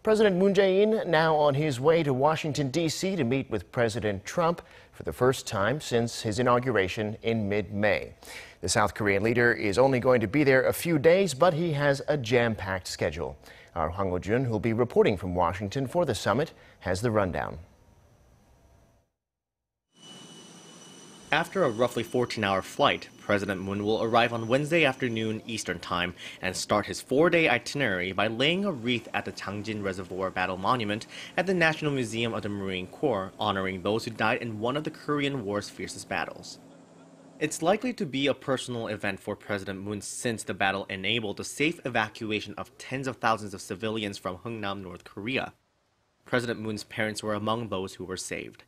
President Moon Jae-in now on his way to Washington, D.C. to meet with President Trump for the first time since his inauguration in mid-May. The South Korean leader is only going to be there a few days, but he has a jam-packed schedule. Our Hwang Ho-jun, who'll be reporting from Washington for the summit, has the rundown. After a roughly 14-hour flight, President Moon will arrive on Wednesday afternoon Eastern Time and start his 4-day itinerary by laying a wreath at the Changjin Reservoir Battle Monument at the National Museum of the Marine Corps, honoring those who died in one of the Korean War's fiercest battles. It's likely to be a personal event for President Moon since the battle enabled the safe evacuation of tens of thousands of civilians from Hungnam, North Korea. President Moon's parents were among those who were saved.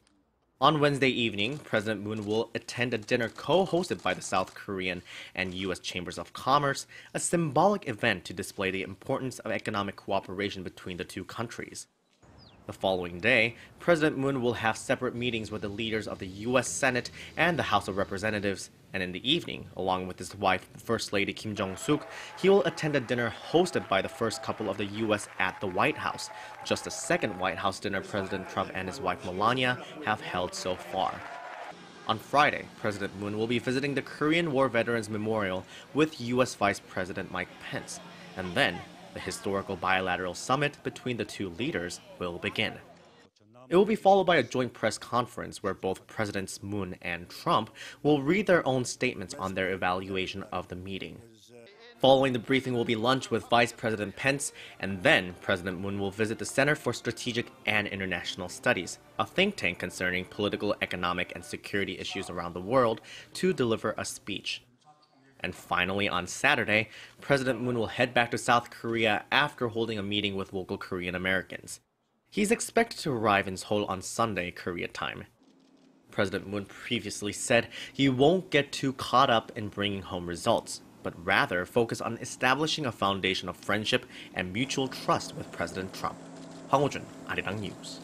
On Wednesday evening, President Moon will attend a dinner co-hosted by the South Korean and U.S. Chambers of Commerce, a symbolic event to display the importance of economic cooperation between the two countries. The following day, President Moon will have separate meetings with the leaders of the U.S. Senate and the House of Representatives, and in the evening, along with his wife, First Lady Kim Jong-suk, he will attend a dinner hosted by the first couple of the U.S. at the White House, just the second White House dinner President Trump and his wife Melania have held so far. On Friday, President Moon will be visiting the Korean War Veterans Memorial with U.S. Vice President Mike Pence, and then the historical bilateral summit between the two leaders will begin. It will be followed by a joint press conference where both Presidents Moon and Trump will read their own statements on their evaluation of the meeting. Following the briefing will be lunch with Vice President Pence, and then President Moon will visit the Center for Strategic and International Studies, a think tank concerning political, economic, and security issues around the world, to deliver a speech. And finally, on Saturday, President Moon will head back to South Korea after holding a meeting with local Korean Americans. He's expected to arrive in Seoul on Sunday, Korea time. President Moon previously said he won't get too caught up in bringing home results, but rather focus on establishing a foundation of friendship and mutual trust with President Trump. Hwang Ho-jun, Arirang News.